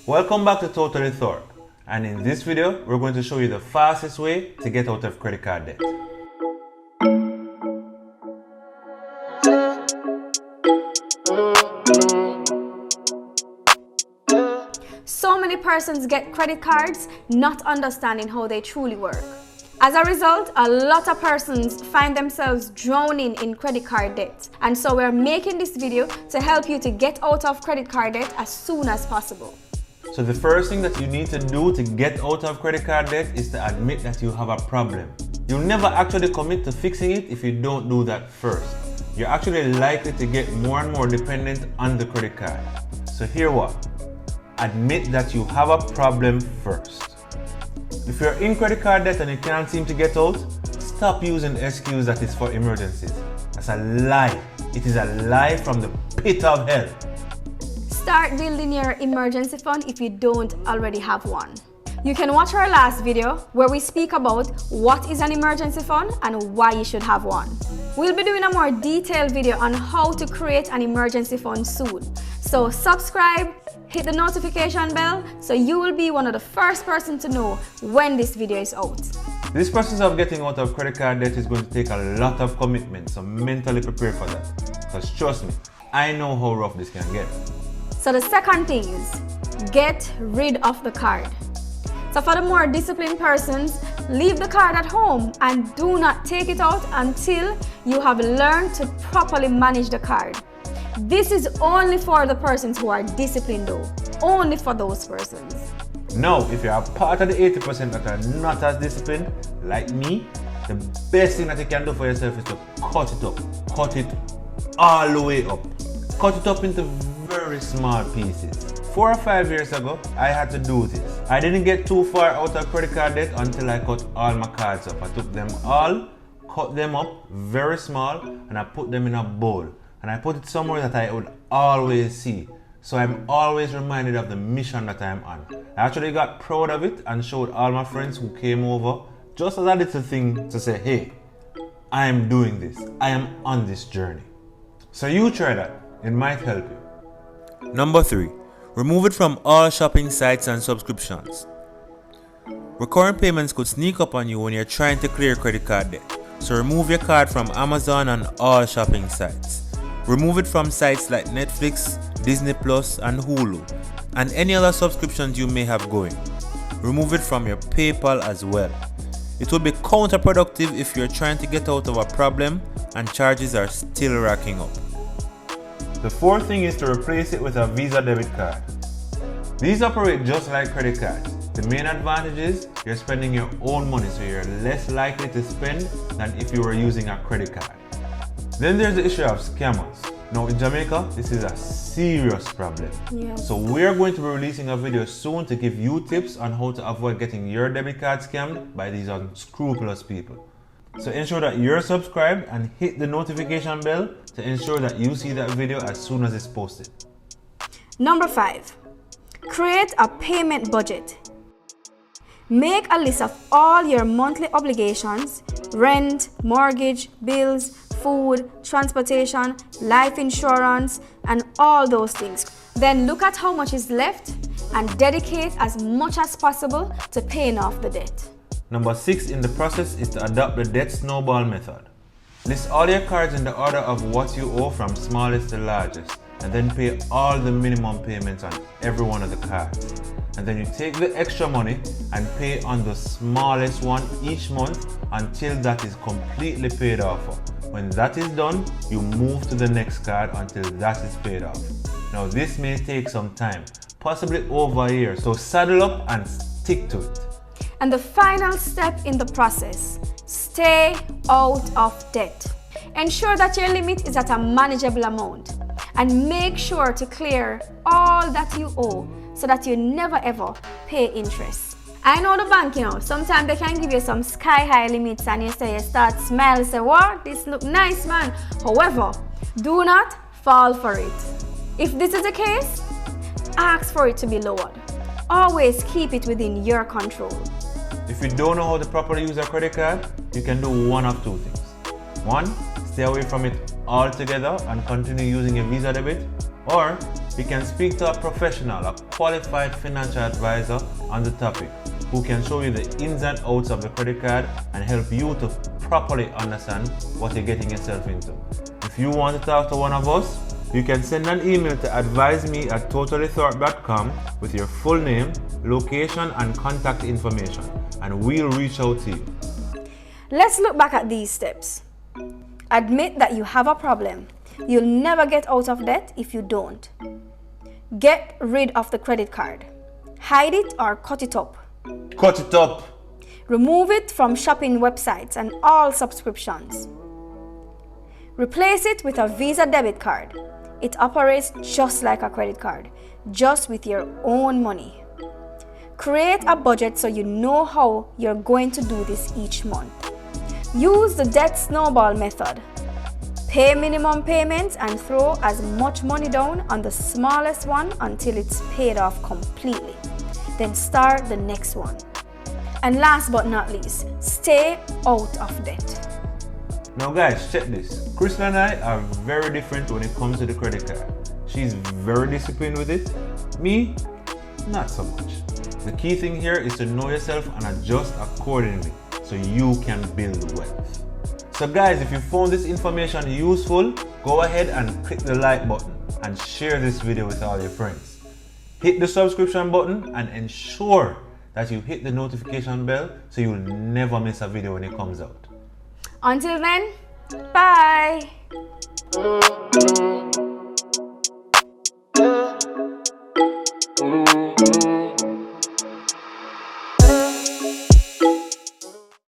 Welcome back to Totally Thorpe, and in this video we're going to show you the fastest way to get out of credit card debt. So many persons get credit cards not understanding how they truly work. As a result, a lot of persons find themselves drowning in credit card debt. And so we're making this video to help you to get out of credit card debt as soon as possible. So the first thing that you need to do to get out of credit card debt is to admit that you have a problem. You'll never actually commit to fixing it if you don't do that first. You're actually likely to get more and more dependent on the credit card. So here what? Admit that you have a problem first. If you're in credit card debt and you can't seem to get out, stop using the excuse that it's for emergencies. That's a lie. It is a lie from the pit of hell. Start building your emergency fund if you don't already have one. You can watch our last video where we speak about what is an emergency fund and why you should have one. We'll be doing a more detailed video on how to create an emergency fund soon. So subscribe, hit the notification bell so you will be one of the first person to know when this video is out. This process of getting out of credit card debt is going to take a lot of commitment, so mentally prepare for that. Because trust me, I know how rough this can get. So the second thing is, get rid of the card. So for the more disciplined persons, leave the card at home and do not take it out until you have learned to properly manage the card. This is only for the persons who are disciplined though, only for those persons. Now, if you are part of the 80% that are not as disciplined, like me, the best thing that you can do for yourself is to cut it up. Cut it all the way up. Cut it up into very small pieces. 4 or 5 years ago, I had to do this. I didn't get too far out of credit card debt until I cut all my cards up. I took them all, cut them up very small, and I put them in a bowl. And I put it somewhere that I would always see. So I'm always reminded of the mission that I'm on. I actually got proud of it and showed all my friends who came over just as a little thing to say, hey, I am doing this. I am on this journey. So you try that. It might help you. Number 3. Remove it from all shopping sites and subscriptions. Recurrent payments could sneak up on you when you're trying to clear credit card debt. So remove your card from Amazon and all shopping sites. Remove it from sites like Netflix, Disney Plus, and Hulu, and any other subscriptions you may have going. Remove it from your PayPal as well. It will be counterproductive if you're trying to get out of a problem and charges are still racking up. The fourth thing is to replace it with a Visa debit card. These operate just like credit cards. The main advantage is you're spending your own money, so you're less likely to spend than if you were using a credit card. Then there's the issue of scammers. Now in Jamaica, this is a serious problem. Yeah. So we're going to be releasing a video soon to give you tips on how to avoid getting your debit card scammed by these unscrupulous people. So ensure that you're subscribed and hit the notification bell to ensure that you see that video as soon as it's posted. Number 5, create a payment budget. Make a list of all your monthly obligations, rent, mortgage, bills, food, transportation, life insurance, and all those things. Then look at how much is left and dedicate as much as possible to paying off the debt. Number 6 in the process is to adopt the debt snowball method. List all your cards in the order of what you owe from smallest to largest, and then pay all the minimum payments on every one of the cards. And then you take the extra money and pay on the smallest one each month until that is completely paid off. When that is done, you move to the next card until that is paid off. Now this may take some time, possibly over a year, so saddle up and stick to it. And the final step in the process, stay out of debt. Ensure that your limit is at a manageable amount and make sure to clear all that you owe so that you never ever pay interest. I know the bank, sometimes they can give you some sky high limits and you start smiling, say, what? This look nice, man. However, do not fall for it. If this is the case, ask for it to be lowered. Always keep it within your control. If you don't know how to properly use a credit card, you can do one of two things. 1, stay away from it altogether and continue using a Visa debit, or you can speak to a professional, a qualified financial advisor on the topic, who can show you the ins and outs of the credit card and help you to properly understand what you're getting yourself into. If you want to talk to one of us, you can send an email to adviseme@totallythorpe.com with your full name, location, and contact information, and we'll reach out to you. Let's look back at these steps. Admit that you have a problem. You'll never get out of debt if you don't. Get rid of the credit card. Hide it or cut it up. Cut it up! Remove it from shopping websites and all subscriptions. Replace it with a Visa debit card. It operates just like a credit card, just with your own money. Create a budget so you know how you're going to do this each month. Use the debt snowball method. Pay minimum payments and throw as much money down on the smallest one until it's paid off completely. Then start the next one. And last but not least, stay out of debt. Now guys, check this. Crystal and I are very different when it comes to the credit card. She's very disciplined with it. Me, not so much. The key thing here is to know yourself and adjust accordingly so you can build wealth. So guys, if you found this information useful, go ahead and click the like button and share this video with all your friends. Hit the subscription button and ensure that you hit the notification bell so you'll never miss a video when it comes out. Until then, bye!